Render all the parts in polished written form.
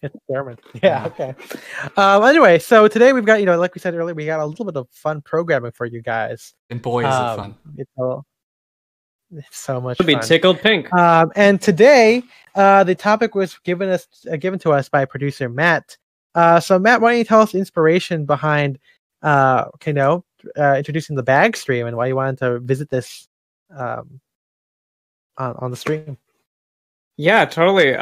It's German. Yeah, okay. Anyway, so today we've got, like we said earlier, we got a little bit of fun programming for you guys. And boy, is it fun. It's so much fun. Be tickled pink. And today, the topic was given to us by producer Matt. So Matt, why don't you tell us the inspiration behind, introducing the bag stream and why you wanted to visit this on the stream? Yeah, totally.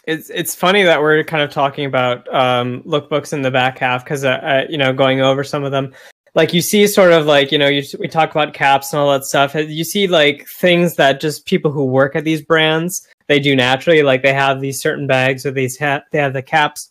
It's funny that we're kind of talking about lookbooks in the back half because going over some of them, like you see sort of like we talk about caps and all that stuff. You see like things that just people who work at these brands they do naturally. Like they have these certain bags or they have the caps,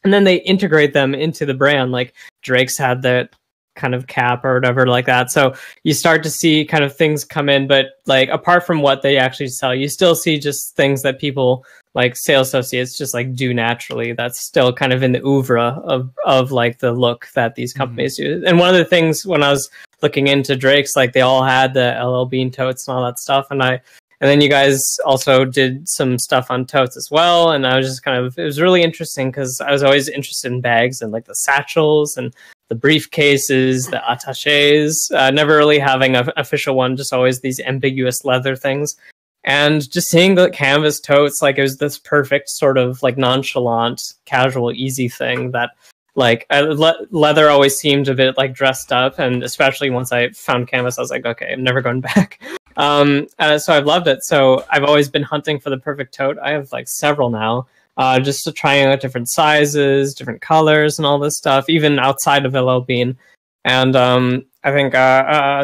and then they integrate them into the brand. Like Drake's had that kind of cap or whatever like that. So you start to see kind of things come in, but like apart from what they actually sell, you still see just things that people like sales associates just like do naturally. That's still kind of in the oeuvre of like the look that these companies do. And one of the things when I was looking into Drake's, like they all had the LL Bean totes and all that stuff. And then you guys also did some stuff on totes as well. And I was just it was really interesting because I was always interested in bags and like the satchels and the briefcases, the attachés, never really having an official one, just always these ambiguous leather things. And just seeing the canvas totes, like it was this perfect sort of like nonchalant, casual, easy thing that like leather always seemed a bit like dressed up. And especially once I found canvas, I was like, okay, I'm never going back. So I've loved it. So I've always been hunting for the perfect tote. I have like several now. Just to try out different sizes, different colors, and all this stuff, even outside of LL Bean. And I think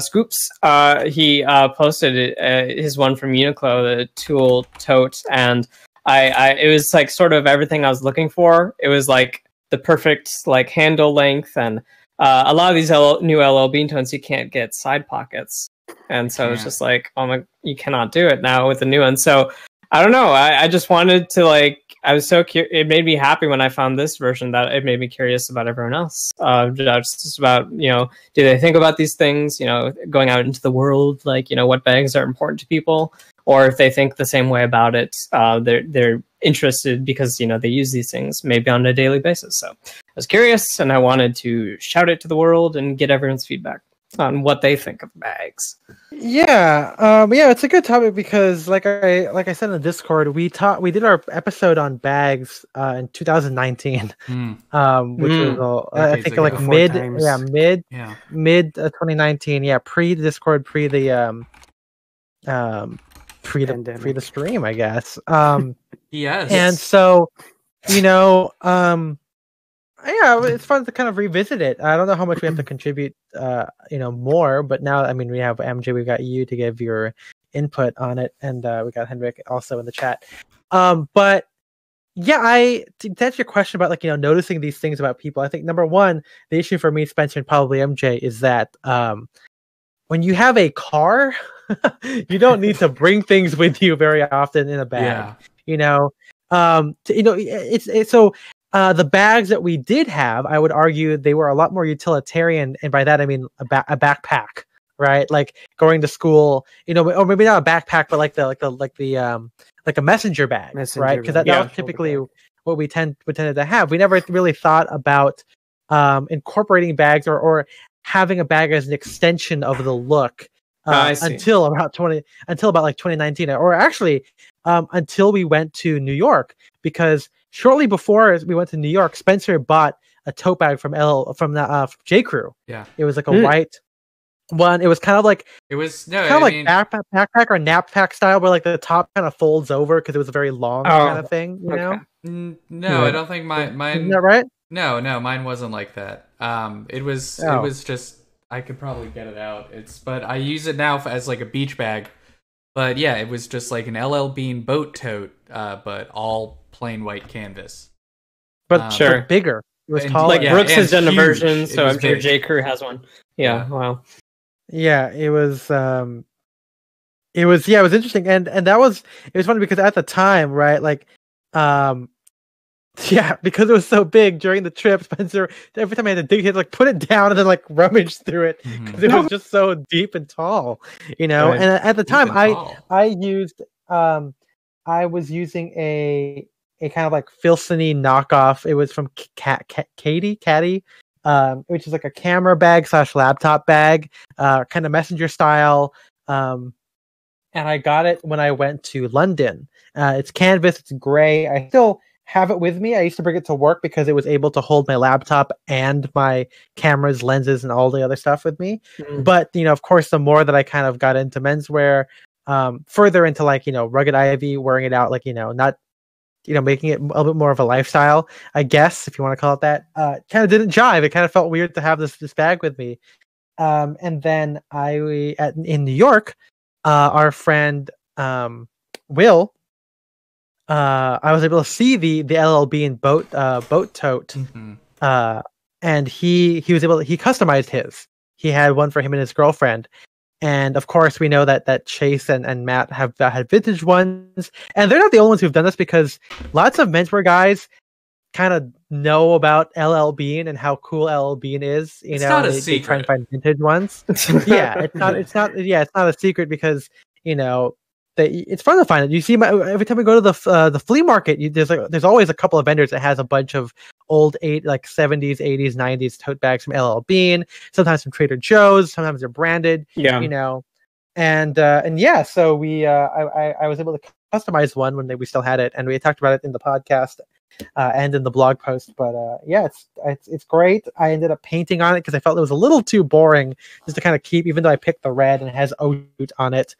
Scoops, he posted his one from Uniqlo, the Tool tote, and it was like sort of everything I was looking for. It was like the perfect like handle length, and a lot of these new LL Bean totes you can't get side pockets, and so it's just like, oh my, you cannot do it now with the new one. So I don't know. I just wanted to like. I was so curious. It made me happy when I found this version that it made me curious about everyone else. Just about do they think about these things? Going out into the world, like what bags are important to people, or if they think the same way about it, they're interested because they use these things maybe on a daily basis. So I was curious, and I wanted to shout it to the world and get everyone's feedback on what they think of bags. Yeah, it's a good topic because, like I said in the Discord, we did our episode on bags in 2019, which was I think like mid 2019, pre Discord, pre the stream, I guess. Yes, and so it's fun to kind of revisit it. I don't know how much we have to contribute, more. But now, I mean, we have MJ, we got you to give your input on it, and we got Henrik also in the chat. But yeah, to answer your question about noticing these things about people, I think number one, the issue for me, Spencer, and probably MJ, is that when you have a car, you don't need to bring things with you very often in a bag. Yeah. It's so. The bags that we did have, I would argue they were a lot more utilitarian, and by that I mean a backpack, right? Like going to school, or maybe not a backpack, but like a messenger bag, right? Because that was typically what we tended to have. We never really thought about incorporating bags or having a bag as an extension of the look until about 2019, or actually until we went to New York, because shortly before we went to New York, Spencer bought a tote bag from J. Crew. Yeah, it was like a white one. It was kind of like backpack or knapsack style, where like the top kind of folds over because it was a very long kind of thing. No, I don't think mine. Isn't that right? No, mine wasn't like that. It was just, I could probably get it out. But I use it now as like a beach bag. But yeah, it was just like an LL Bean boat tote, but all plain white canvas. But bigger. It was taller. Like Brooks has done a version, so I'm sure J. Crew has one. Yeah, wow. Yeah, it was interesting, and it was funny because at the time, right, like because it was so big during the trip, Spencer, every time I had to dig, he had to like put it down and then like rummage through it because it was just so deep and tall, Right. And at the time, I was using a a kind of like Filsony knockoff. It was from Caddy, which is like a camera bag / laptop bag, kind of messenger style. And I got it when I went to London. It's canvas, it's gray. I still have it with me. I used to bring it to work because it was able to hold my laptop and my cameras, lenses, and all the other stuff with me. But, of course, the more that I kind of got into menswear, further into like, rugged ivy, wearing it out, like, not, making it a little bit more of a lifestyle, I guess, if you want to call it that, kind of didn't jive. It kind of felt weird to have this bag with me. And then in New York, our friend Will, I was able to see the LL Bean boat tote, and he customized his. He had one for him and his girlfriend, and of course we know that Chase and Matt have had vintage ones, and they're not the only ones who've done this, because lots of menswear guys kind of know about LL Bean and how cool LL Bean is. It's not a secret. They try and find vintage ones. Yeah, it's not a secret, because it's fun to find it. You see, every time we go to the flea market, there's always a couple of vendors that has a bunch of old 70s, 80s, 90s tote bags from LL Bean. Sometimes from Trader Joe's. Sometimes they're branded. Yeah, and yeah. So I was able to customize one when we still had it, and we talked about it in the podcast and in the blog post. But yeah, it's great. I ended up painting on it because I felt it was a little too boring just to kind of keep, even though I picked the red and it has Oat on it.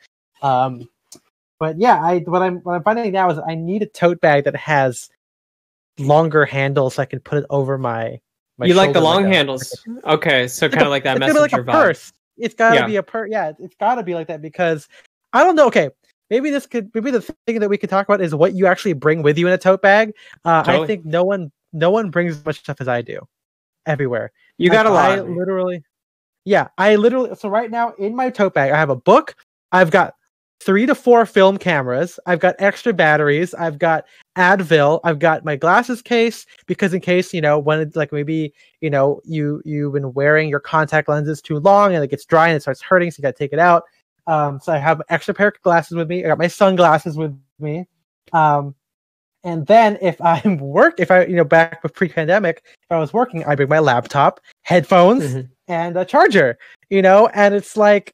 But yeah, what I'm finding now is I need a tote bag that has longer handles so I can put it over my You like the long handles? Okay, so kind of like that messenger like a vibe. Purse. It's gotta be a purse. Yeah, it's gotta be like that, because I don't know. Okay, maybe the thing that we could talk about is what you actually bring with you in a tote bag. Totally. I think no one brings as much stuff as I do everywhere. You got a lot. I literally. So right now in my tote bag, I have a book. I've got 3 to 4 film cameras. I've got extra batteries. I've got Advil. I've got my glasses case, because in case, when it's like maybe, you've been wearing your contact lenses too long and it gets dry and it starts hurting, so you got to take it out. So I have an extra pair of glasses with me. I got my sunglasses with me. And then if I'm back with pre-pandemic, if I was working, I bring my laptop, headphones, and a charger, and it's like,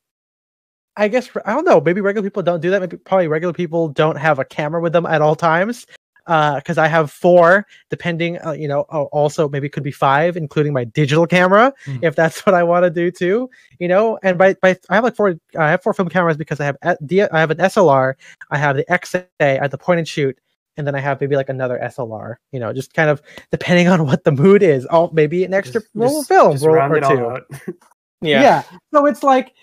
I guess, I don't know, maybe regular people don't do that. Maybe probably regular people don't have a camera with them at all times. Because I have 4, depending, also maybe it could be 5, including my digital camera, if that's what I want to do too, and I have like 4, I have 4 film cameras, because I have an SLR, I have the XA, I have the point and shoot, and then I have maybe like another SLR, just kind of depending on what the mood is. Maybe an extra roll film or 2. Yeah. So it's like,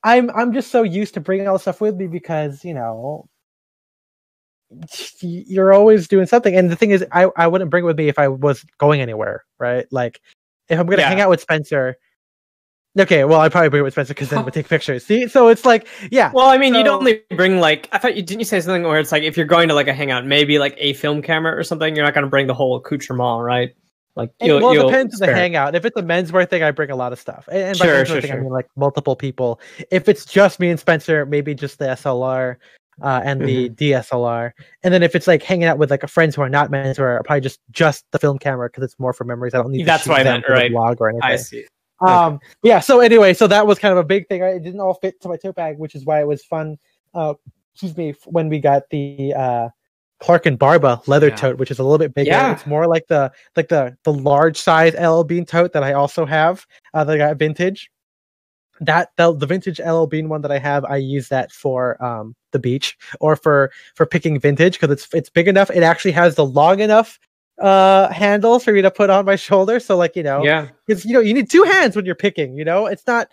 I'm just so used to bringing all the stuff with me, because you're always doing something. And the thing is, I wouldn't bring it with me if I was going anywhere, right? Like if I'm gonna hang out with Spencer. Okay, well, I'd probably bring it with Spencer, because then we'll take pictures. See, so it's like, yeah. Well, I mean, you'd only bring like, I thought didn't you say something where it's like, if you're going to like a hangout, maybe like a film camera or something, you're not going to bring the whole accoutrement, right? Like, it depends on the hangout. If it's a menswear thing, I bring a lot of stuff. And by menswear thing, I mean like multiple people. If it's just me and Spencer, maybe just the SLR and the DSLR. And then if it's like hanging out with like friends who are not menswear, probably just the film camera, because it's more for memories. I don't need that's to why I meant, right? Vlog or anything. I see. Yeah. So anyway, so that was kind of a big thing. It didn't all fit to my tote bag, which is why it was fun. When we got the Clark and Barba leather tote, which is a little bit bigger. Yeah. It's more like the large size LL Bean tote that I also have. That I got vintage. The vintage LL Bean one that I have, I use that for the beach or for picking vintage, because it's big enough. It actually has the long enough handles for me to put on my shoulder. So like, because you need 2 hands when you're picking. It's not.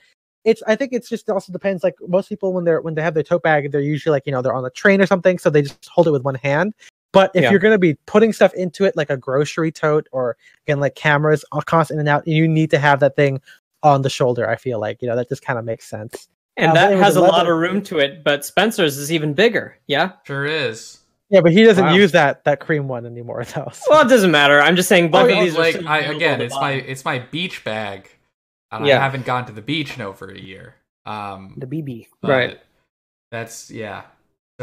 I think it's just also depends. Like most people, when they have their tote bag, they're usually like, they're on the train or something, so they just hold it with one hand. But if you're going to be putting stuff into it, like a grocery tote, or again, like cameras, all constant in and out, you need to have that thing on the shoulder. I feel like, that just kind of makes sense. And that has a lot of room to it, but Spencer's is even bigger. Yeah, sure is. Yeah, but he doesn't use that cream one anymore, though. So. Well, it doesn't matter. I'm just saying both of these are it's my beach bag. I haven't gone to the beach in over a year. The BB. Right. That's So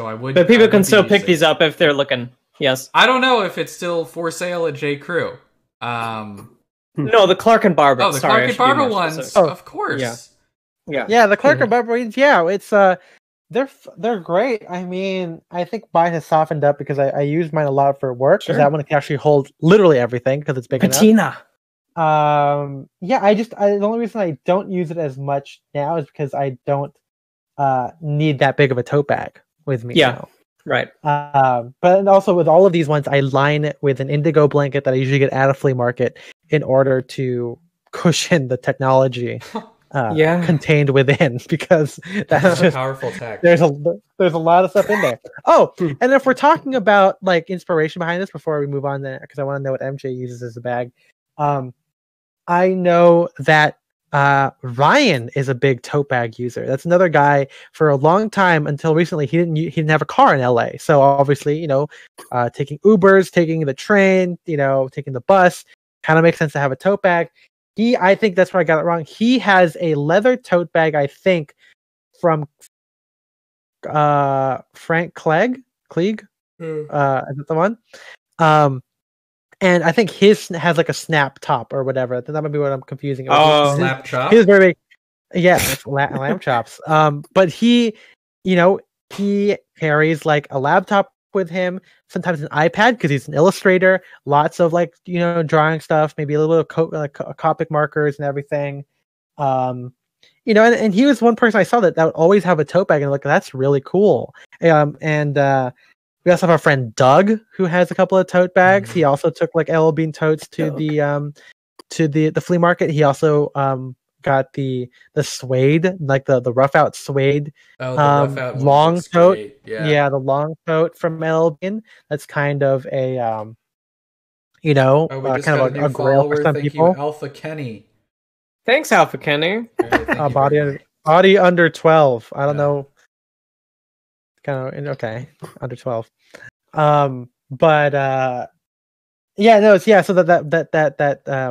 I would. But people can still pick these up if they're looking Yes. I don't know if it's still for sale at J. Crew. No, the Clark and Barbara. Oh, the Clark and Barbara ones, of course. Yeah, the Clark and Barbara ones. Yeah, it's they're great. I mean, I think mine has softened up because I use mine a lot for work because that one can actually hold literally everything because it's big enough. Yeah, the only reason I don't use it as much now is because I don't need that big of a tote bag with me now. Right. But also with all of these ones, I line it with an indigo blanket that I usually get at a flea market in order to cushion the technology contained within, because that's just powerful tech. There's a lot of stuff in there. Oh, and if we're talking about like inspiration behind this before we move on there, because I want to know what MJ uses as a bag. I know that Ryan is a big tote bag user. That's another guy for a long time until recently. He didn't have a car in LA, so obviously, taking Ubers, taking the train, taking the bus, kind of makes sense to have a tote bag. I think that's where I got it wrong. He has a leather tote bag, I think, from Frank Clegg. Is that the one? And I think his has like a snap top or whatever. That might be what I'm confusing. Slap chop. His very big. Yeah, lamb chops. But he carries like a laptop with him, sometimes an iPad because he's an illustrator. Lots of drawing stuff, maybe a little bit of Copic markers and everything. And he was one person I saw that would always have a tote bag, and look, that's really cool. We also have our friend Doug, who has a couple of tote bags. He also took like LL Bean totes to the flea market. He also got the suede, like the rough out suede rough out long tote. Great. Yeah, the long tote from LL Bean. That's kind of a kind of a grail for some people. Alpha Kenny. Thanks, Alpha Kenny. Body under 12. I don't know. Kind of okay, under 12. So that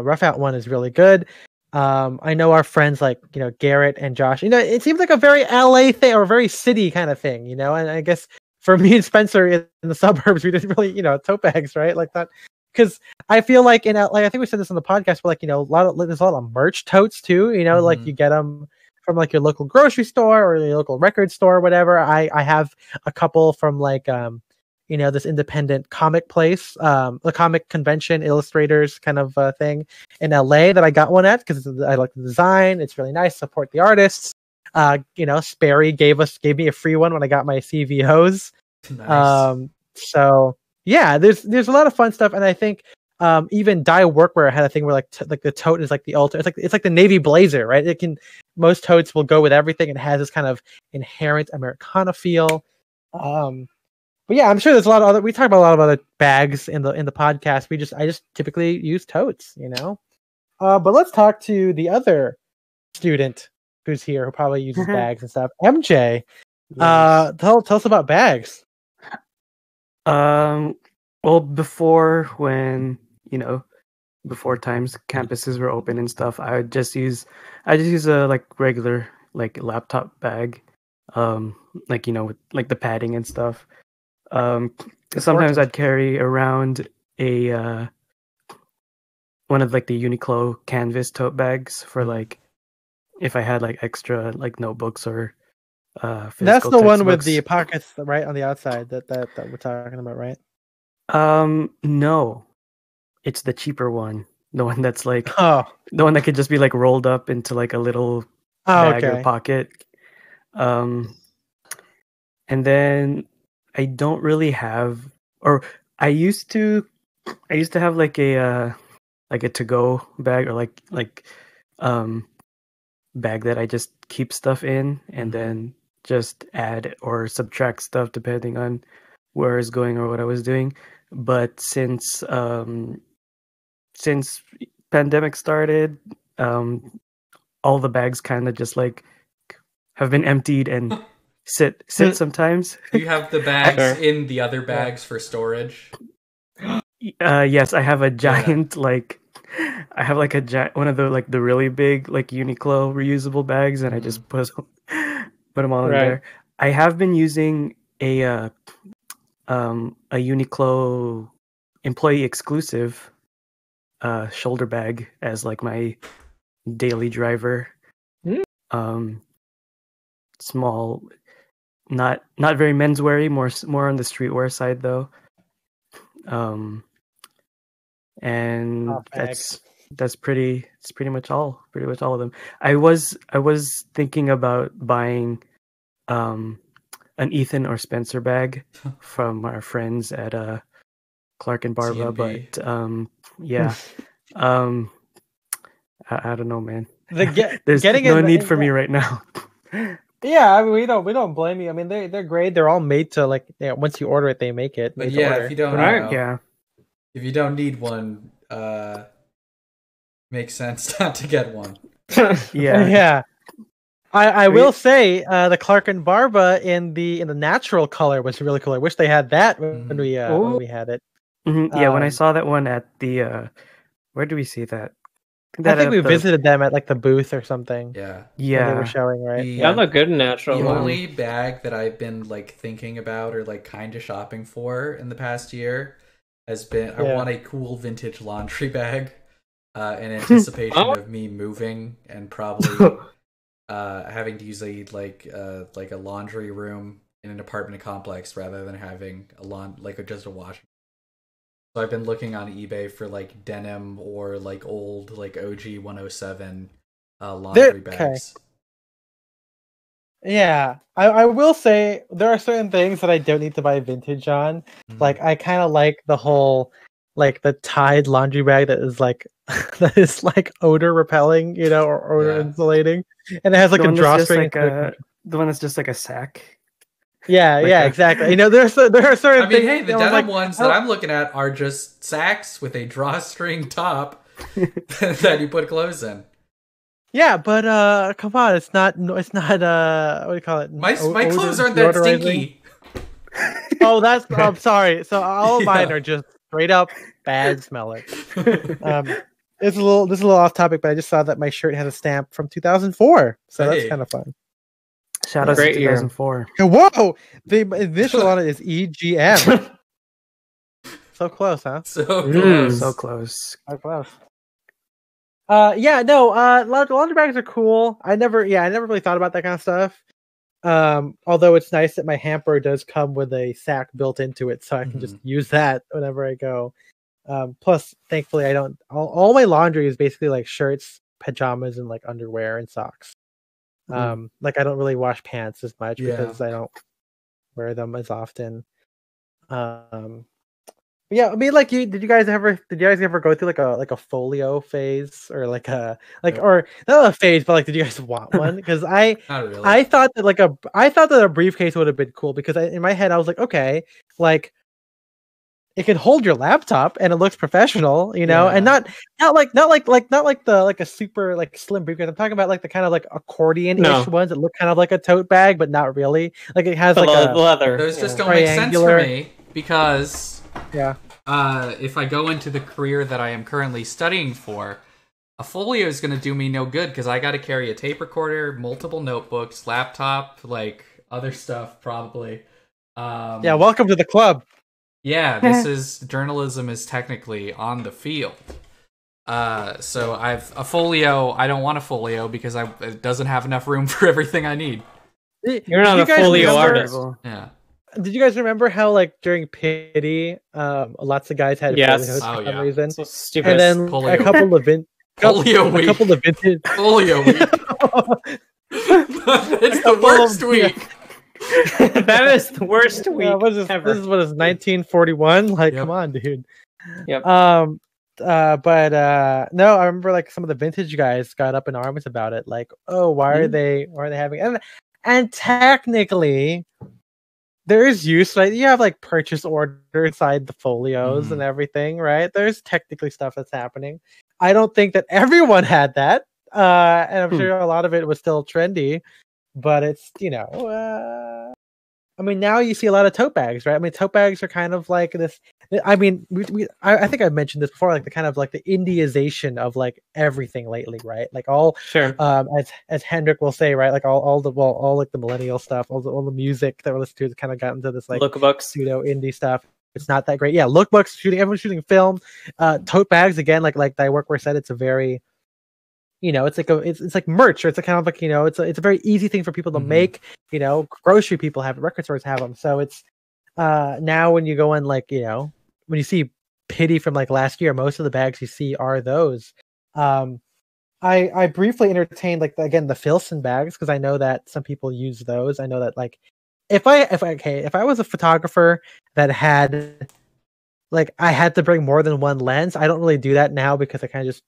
rough out one is really good. I know our friends like Garrett and Josh. It seems like a very LA thing or a very city kind of thing. And I guess for me and Spencer in the suburbs, we didn't really tote bags, right, like that. Because I feel like in LA, I think we said this on the podcast, but there's a lot of merch totes too. Like you get them from like your local grocery store or your local record store or whatever. I have a couple from like this independent comic place, the comic convention illustrators kind of thing in LA that I got one at because I like the design. It's really nice. Support the artists. Sperry gave me a free one when I got my CVOs. Nice. So yeah, there's a lot of fun stuff, and I think even Dye Workwear had a thing where like the tote is like the ultimate. It's like the Navy blazer, right? Most totes will go with everything. It has this kind of inherent Americana feel. But yeah, I'm sure there's a lot of other. We talk about a lot of other bags in the podcast. I just typically use totes, But let's talk to the other student who's here who probably uses bags and stuff. MJ, yes. Tell us about bags. Well, before times campuses were open and stuff, I just use a like regular like laptop bag, with like the padding and stuff. Sometimes I'd carry around a one of like the Uniqlo canvas tote bags for like if I had like extra like notebooks or that's the one with the pockets right on the outside that we're talking about, right? No, it's the cheaper one, the one that's like the one that could just be like rolled up into like a little bag or pocket. And then I don't really have, or I used to have like a to-go bag or like bag that I just keep stuff in and then just add or subtract stuff depending on where it's going or what I was doing. But since pandemic started, all the bags kind of just like have been emptied and sit sometimes. Do you have the bags in the other bags for storage? Yes, I have a giant I have like one of the like the really big like Uniqlo reusable bags, and I just put them all in there. I have been using a a Uniqlo employee exclusive shoulder bag as like my daily driver. Mm. Small, not very mensweary, more on the streetwear side though. And that's pretty much all of them. I was thinking about buying an Ethan or Spencer bag from our friends at Clark and Barba, CNB. but yeah. I don't know, man. There's getting no need for me right now. Yeah, I mean, we don't blame you. I mean, they're great. They're all made to like, once you order it, they make it. But yeah, if you don't if you don't need one, makes sense not to get one. Yeah. I will say the Clark and Barba in the natural color was really cool. I wish they had that when we had it. Mm-hmm. Yeah, when I saw that one at the where do we see that? I think we visited them at like the booth or something. Yeah. They were showing, right? That looked good in natural. The only bag that I've been like thinking about or like kind of shopping for in the past year has been I want a cool vintage laundry bag in anticipation of me moving and probably having to use a laundry room in an apartment complex rather than having just a washing. So I've been looking on eBay for like denim or like old like OG 107 laundry bags. Yeah, I will say there are certain things that I don't need to buy vintage on. Mm-hmm. Like I kind of like the whole like the Tide laundry bag that is like odor repelling, or odor insulating, and it has like a drawstring. The one that's just like a sack. Yeah, exactly. There are certain things. I mean, hey, the denim ones that I'm looking at are just sacks with a drawstring top that you put clothes in. Yeah, but come on, it's not. What do you call it? My clothes aren't that stinky. Oh, I'm sorry. So all of mine are just straight up bad smelling. This is a little off topic, but I just saw that my shirt has a stamp from 2004, so that's kind of fun. Shout out to 2004. Whoa! The initial on it is EGM. So close, huh? So close. So close. So close. Laundry bags are cool. I never really thought about that kind of stuff. Although it's nice that my hamper does come with a sack built into it, so I can just use that whenever I go. Plus, thankfully, I don't. All my laundry is basically like shirts, pajamas, and like underwear and socks. Like I don't really wash pants as much because I don't wear them as often. Yeah, I mean, like, did you guys ever go through like a folio phase or or not a phase, but like, did you guys want one? Because not really. I thought that a briefcase would have been cool because in my head I was like, okay, like it can hold your laptop and it looks professional, and not like a super like slim briefcase. I'm talking about like the kind of like accordion-ish ones that look kind of like a tote bag, but not really. Like it has like a leather. Those just don't make sense for me because if I go into the career that I am currently studying for, a folio is going to do me no good because I got to carry a tape recorder, multiple notebooks, laptop, like other stuff probably. Welcome to the club. Yeah, journalism is technically on the field. So I've a folio. I don't want a folio because it doesn't have enough room for everything I need. You're not a folio artist. Yeah. Did you guys remember how like during Pity, lots of guys had folios for some reason? So stupid. And then a couple of vintage folio week. It's the worst week. That is the worst week ever. This is 1941. Like, come on, dude. Yep. No, I remember like some of the vintage guys got up in arms about it. Like, oh, why are they having and technically there is use, right? You have like purchase order inside the folios and everything, right? There's technically stuff that's happening. I don't think that everyone had that, and I'm sure a lot of it was still trendy. But it's, I mean, now you see a lot of tote bags, right? I mean, tote bags are kind of like I mean, I think I've mentioned this before, like the kind of like the Indiazation of like everything lately, right? Like all, Sure. as Hendrik will say, right? Like all like the millennial stuff, all the music that we're listening to has kind of gotten to this like Lookbooks. pseudo indie stuff. It's not that great. Yeah, lookbooks, everyone's shooting film, tote bags again. Like thy workwear said, it's a very, it's like it's like merch, or it's a kind of like it's a very easy thing for people to make. Grocery people have it, record stores have them, so it's. Now when you go in, like, when you see Pity from like last year, most of the bags you see are those. I briefly entertained like again the Filson bags because I know that some people use those. I know that like if I was a photographer that had like I had to bring more than one lens, I don't really do that now because I kind of just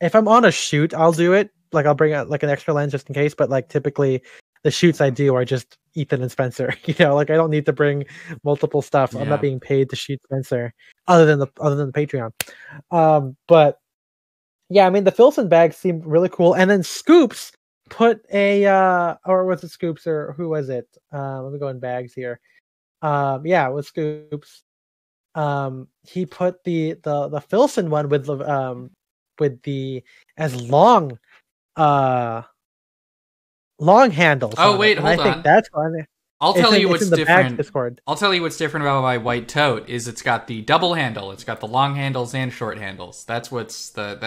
if I'm on a shoot, I'll do it. Like I'll bring out like an extra lens just in case, but like typically the shoots I do are just Ethan and Spencer. Like I don't need to bring multiple stuff. I'm not being paid to shoot Spencer other than the Patreon. But yeah, I mean the Filson bags seemed really cool. And then Scoops put a or was it Scoops or who was it? Let me go in bags here. Yeah, it was Scoops. He put the Filson one with the as long handles. Oh wait, hold on. I think that's fun. I'll tell you what's different. Discord. I'll tell you what's different about my white tote is it's got the double handle. It's got the long handles and short handles. That's what makes it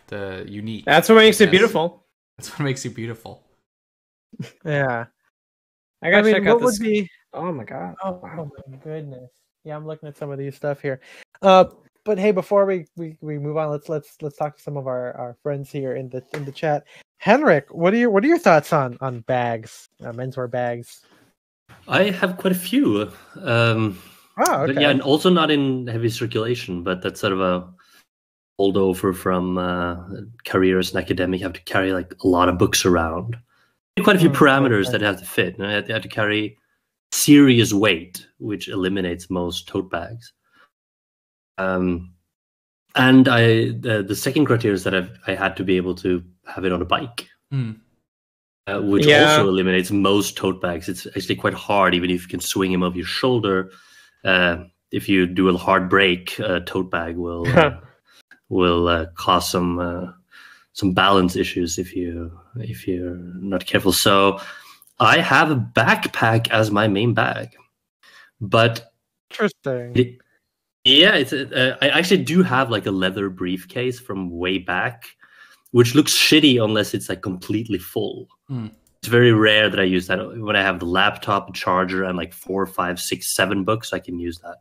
the unique. That's what makes it beautiful. That's what makes it beautiful. Yeah. I gotta check out this. Oh my god. Oh my goodness. Yeah, I'm looking at some of these stuff here. But hey, before we move on, let's talk to some of our friends here in the chat. Henrik, what are your thoughts on bags, menswear bags? I have quite a few. Okay. But yeah, and also not in heavy circulation, but that's sort of a holdover from careers and academic. You have to carry like a lot of books around. Quite a few parameters that have to fit. You have to carry serious weight, which eliminates most tote bags. And the second criteria is that I had to be able to have it on a bike, which also eliminates most tote bags. It's actually quite hard, even if you can swing them over your shoulder. If you do a hard brake, a tote bag will cause some balance issues if you're not careful. So I have a backpack as my main bag, but interesting. I actually do have like a leather briefcase from way back, which looks shitty unless it's like completely full. It's very rare that I use that. When I have the laptop, charger, and like 4, 5, 6, 7 books, I can use that.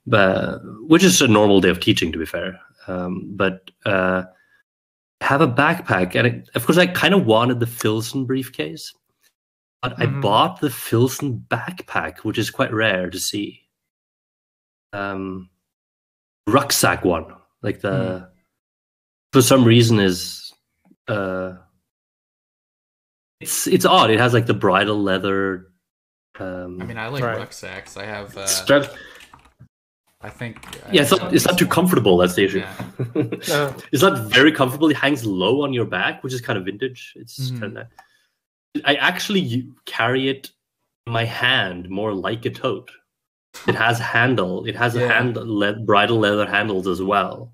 But which is a normal day of teaching, to be fair. But have a backpack, and of course, I kind of wanted the Filson briefcase, but I bought the Filson backpack, which is quite rare to see. Rucksack one, like the for some reason is it's odd. It has like the bridle leather. I mean, I like rucksacks. I have I think it's not too comfortable. That's the issue. Yeah. It's not very comfortable. It hangs low on your back, which is kind of vintage. It's kind of. I actually carry it in my hand more like a tote. It has handle. It has bridle leather handles as well.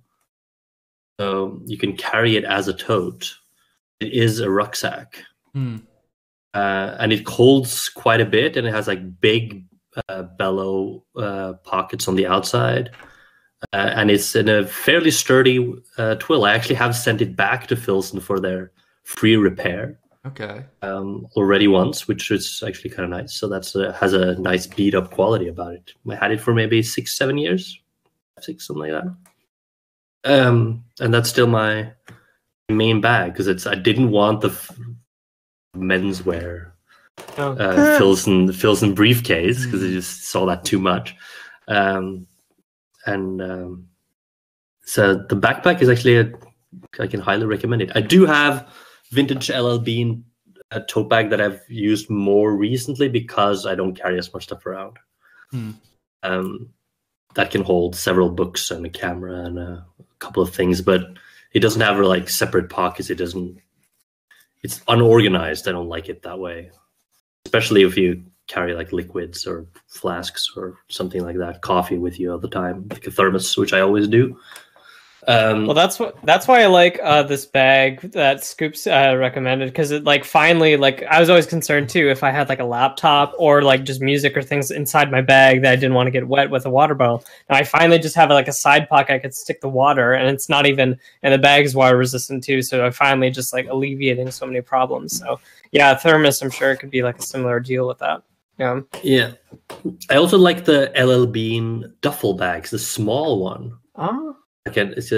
So you can carry it as a tote. It is a rucksack. And it holds quite a bit, and it has like big bellow pockets on the outside. And it's in a fairly sturdy twill. I actually have sent it back to Filson for their free repair. Okay. Already once, which is actually kind of nice. So that's has a nice beat up quality about it. I had it for maybe 6, 7 years, 6, something like that. And that's still my main bag because I didn't want the menswear Filson briefcase because I just saw that too much. So the backpack is actually I can highly recommend it. I do have vintage LL Bean tote bag that I've used more recently because I don't carry as much stuff around. That can hold several books and a camera and a couple of things, but it doesn't have like separate pockets. It's unorganized. I don't like it that way, especially if you carry like liquids or flasks or something like that, coffee with you all the time, like a thermos, which I always do. Well, that's why I like this bag that Scoops recommended, because it like finally, like I was always concerned too if I had like a laptop or like just music or things inside my bag that I didn't want to get wet with a water bottle. Now I finally just have like a side pocket I could stick the water, and it's not even, and the bag is water resistant too, so I finally just like alleviating so many problems. So yeah, a thermos, I'm sure it could be like a similar deal with that. Yeah. I also like the LL Bean duffel bags, the small one. Oh. Again, it's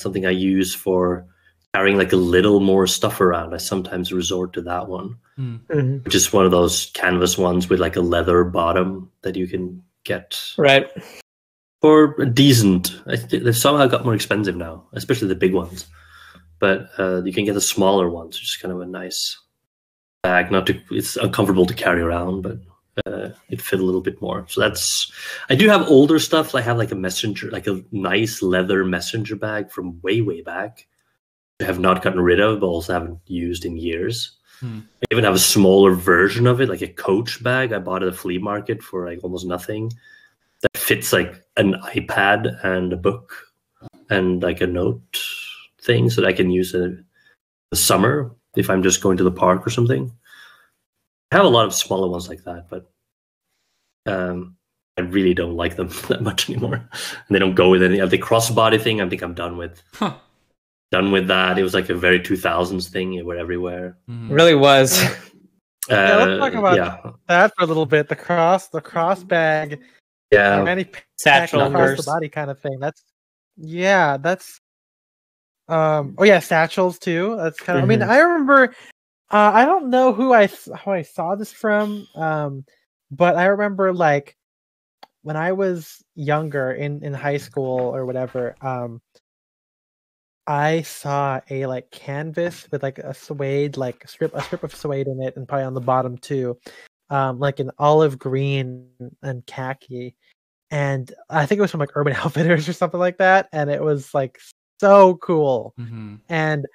something I use for carrying like a little more stuff around. I sometimes resort to that one, which is one of those canvas ones with like a leather bottom that you can get for a decent. They've somehow got more expensive now, especially the big ones. But you can get the smaller ones, which is kind of a nice bag. It's uncomfortable to carry around, but it fit a little bit more. So I do have older stuff. I have like a nice leather messenger bag from way back. I have not gotten rid of, but also haven't used in years. I even have a smaller version of it, like a Coach bag I bought at a flea market for like almost nothing. That fits like an iPad and a book and like a note thing, so that I can use it in the summer if I'm just going to the park or something. I have a lot of smaller ones like that, but I really don't like them that much anymore. And they don't go with any of the crossbody thing. I think I'm done with. Done with that. It was like a very 2000s thing. It were everywhere. It really was. Let's talk about that for a little bit. The cross bag. Yeah. Any satchel across the body kind of thing. That's. Satchels too. That's kind of. I mean, I remember. I don't know who I saw this from, but I remember like when I was younger in high school or whatever, I saw a like canvas with like a suede, like a strip of suede in it, and probably on the bottom too, like an olive green and khaki, and I think it was from like Urban Outfitters or something like that, and it was like so cool, and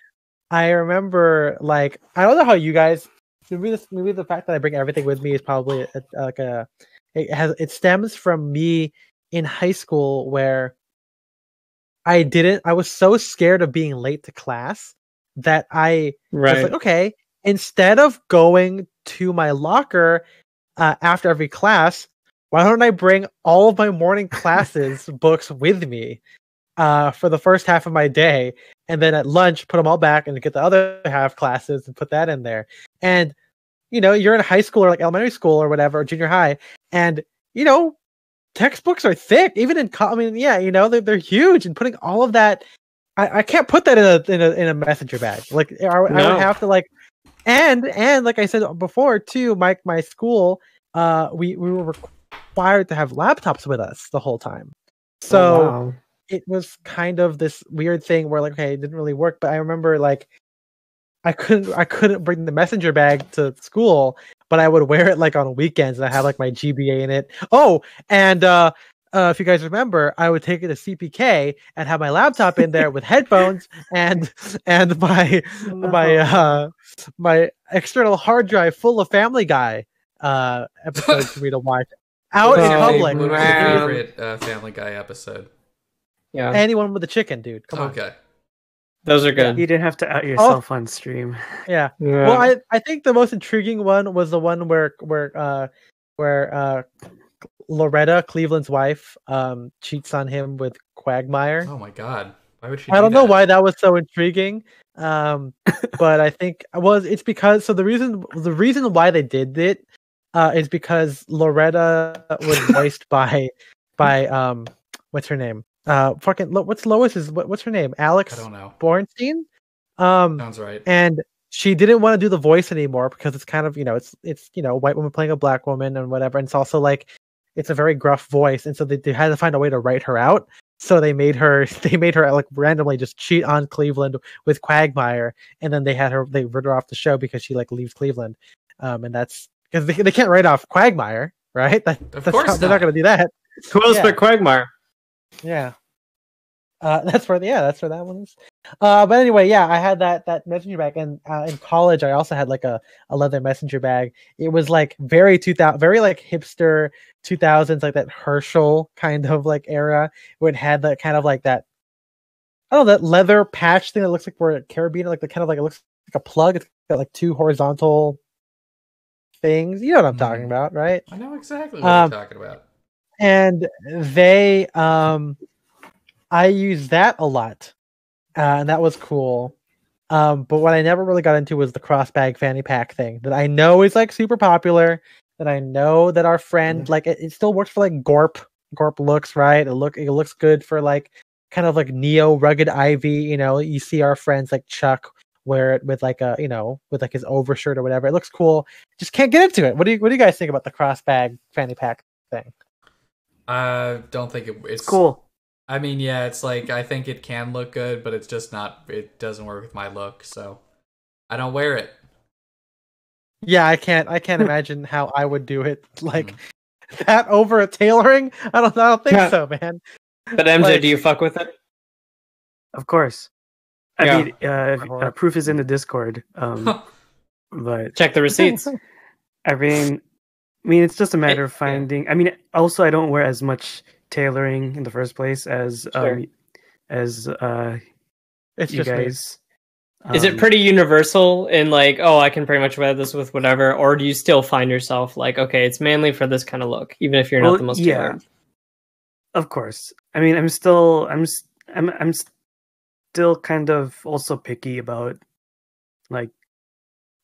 I remember, like, I don't know how you guys. Maybe the fact that I bring everything with me is probably it stems from me in high school where I was so scared of being late to class that I was like, okay, instead of going to my locker after every class, why don't I bring all of my morning classes books with me for the first half of my day, and then at lunch put them all back and get the other half classes and put that in there. And you're in high school or like elementary school or whatever, or junior high, and textbooks are thick. Even in they're huge, and putting all of that, I can't put that in a messenger bag. Like I would have to like, and like I said before too, my school, we were required to have laptops with us the whole time. So it was kind of this weird thing where like, okay, it didn't really work. But I remember like I couldn't bring the messenger bag to school, but I would wear it like on weekends, and I had like my GBA in it. Oh, and if you guys remember, I would take it to CPK and have my laptop in there with headphones and my external hard drive full of Family Guy episodes for me to watch out in public. What was your favorite Family Guy episode? Yeah, anyone with a chicken, dude. Come on. Okay. Those are good. You didn't have to out yourself on stream. Yeah. Well, I think the most intriguing one was the one where Loretta, Cleveland's wife, cheats on him with Quagmire. Oh my god. Why would she I don't know why that was so intriguing. But I think it's because the reason why they did it is because Loretta was voiced by what's her name? What's her name? Alex I don't know. Bornstein? Sounds right. And she didn't want to do the voice anymore because it's kind of, it's a white woman playing a black woman and whatever. And it's also like, it's a very gruff voice. And so they had to find a way to write her out. So they made her like randomly just cheat on Cleveland with Quagmire. And then they wrote her off the show because she like leaves Cleveland. And that's because they can't write off Quagmire, right? They're not going to do that. Who else but Quagmire? Yeah. That's where that one is. But anyway, yeah, I had that messenger bag, and in college, I also had like a leather messenger bag. It was like very 2000, very like hipster 2000s, like that Herschel kind of like era, where it had that kind of like that. I don't know, that leather patch thing that looks like we're a carabiner, like the kind of like it looks like a plug. It's got like two horizontal things. You know what I'm talking about, right? I know exactly what you're talking about. And they, I used that a lot, and that was cool. But what I never really got into was the crossbag fanny pack thing that I know is like super popular. That I know that our friend like it still works for like Gorp looks, right. It looks good for like kind of like neo rugged Ivy. You know, you see our friends like Chuck wear it with like a with like his overshirt or whatever. It looks cool. Just can't get into it. What do you guys think about the crossbag fanny pack thing? I don't think it's cool. I mean, yeah, it's like I think it can look good, but it's just not. It doesn't work with my look, so I don't wear it. Yeah, I can't imagine how I would do it like that over a tailoring. I don't think so, man. But MJ, like, do you fuck with it? Of course. I mean, proof is in the Discord. But check the receipts. I mean, it's just a matter of finding. I mean, also I don't wear as much tailoring in the first place as it's you just guys. Is it pretty universal in like, oh, I can pretty much wear this with whatever, or do you still find yourself like, okay, it's mainly for this kind of look, even if you're not the most tailored? Of course. I mean, I'm still kind of also picky about like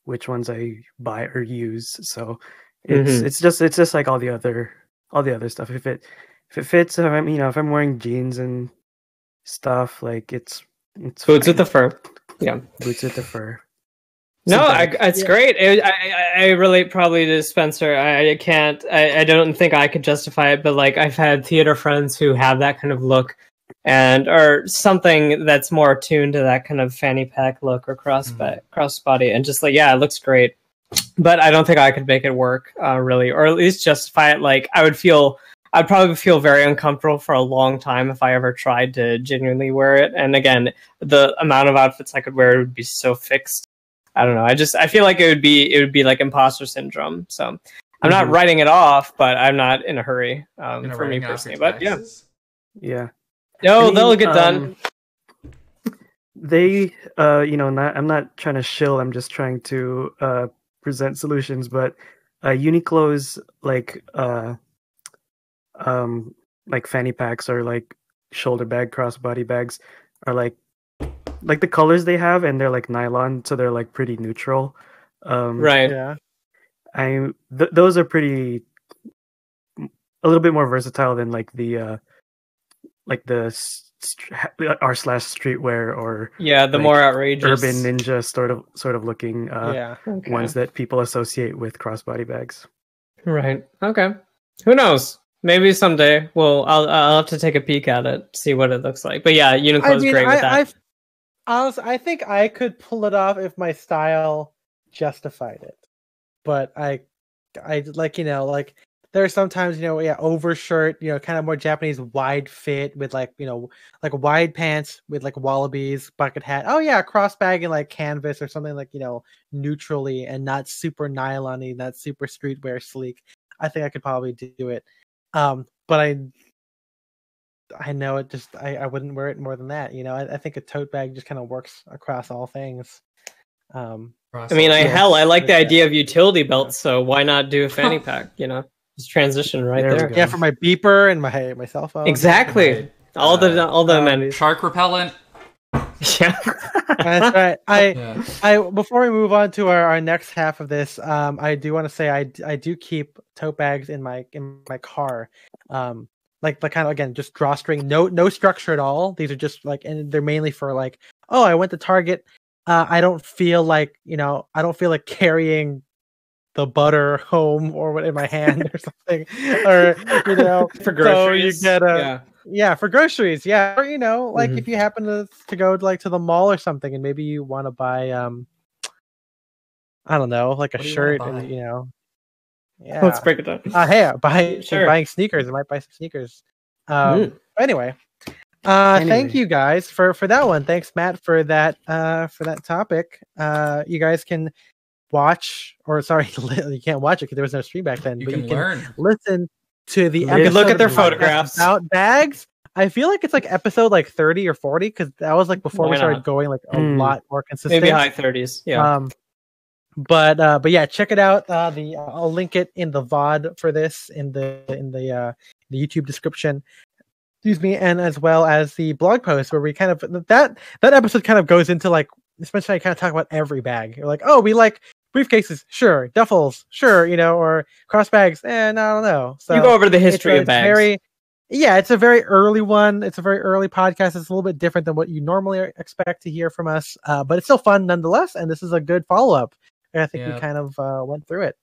which ones I buy or use. So it's just like all the other stuff. If it fits, if I'm wearing jeans and stuff, like it's boots fine. With the fur. Yeah, boots with the fur. No, it's great. I relate probably to Spencer. I can't. I don't think I could justify it, but like I've had theater friends who have that kind of look, and or something that's more attuned to that kind of fanny pack look or crossbody, and just like it looks great. But I don't think I could make it work really, or at least justify it. Like I'd probably feel very uncomfortable for a long time if I ever tried to genuinely wear it. And again, the amount of outfits I could wear would be so fixed. I don't know. I feel like it would be like imposter syndrome. So I'm not writing it off, but I'm not in a hurry for me personally. But yeah. No, they'll get done. They, I'm not trying to shill. I'm just trying to present solutions. But Uniqlo's like fanny packs or like shoulder bag, crossbody bags are like the colors they have, and they're like nylon, so they're like pretty neutral. Right. Yeah. Those are pretty a little bit more versatile than like the r/streetwear or the like more outrageous urban ninja sort of looking ones that people associate with crossbody bags. Right. Okay. Who knows? Maybe someday. Well, I'll have to take a peek at it, see what it looks like. But yeah, Uniqlo's great with that. Honestly, I think I could pull it off if my style justified it. But I like like there are sometimes overshirt, kind of more Japanese wide fit with like like wide pants with like wallabies, bucket hat. Oh yeah, crossbag and like canvas or something like neutrally and not super nylon-y, not super streetwear sleek. I think I could probably do it. But I know it just I wouldn't wear it more than that. I think a tote bag just kind of works across all things. I mean, I like the idea of utility belts, so why not do a fanny pack? Just transition right there. Yeah, for my beeper and my cell phone. Exactly. All the amenities. Shark repellent. Yeah, that's right. I before we move on to our next half of this, I do want to say I do keep tote bags in my car. Like kind of again just drawstring, no structure at all. These are just like, and they're mainly for like, oh, I went to Target. I don't feel like carrying the butter home or in my hand or something, or for groceries. So you get for groceries, or like if you happen to go to the mall or something, and maybe you want to buy I don't know, like a shirt, and let's break it down. Buying sneakers. I might buy some sneakers. Anyway, Thank you guys for that one. Thanks, Matt, for that topic. You guys can watch, or sorry, you can't watch it because there was no stream back then. But you can learn. listen to the. You can look at their photographs about bags. I feel like it's like episode like 30 or 40 because that was like before we started going like a lot more consistent. Maybe high 30s. Yeah. But yeah, check it out. I'll link it in the VOD for this in the YouTube description. Excuse me, and as well as the blog post where we kind of that episode kind of goes into like, especially I kind of talk about every bag. You're like, oh, we like briefcases, sure, duffels, sure, or cross bags, and I don't know. So you go over the history of bags. It's a very early one. It's a very early podcast. It's a little bit different than what you normally expect to hear from us, but it's still fun nonetheless. And this is a good follow up. And I think we kind of went through it.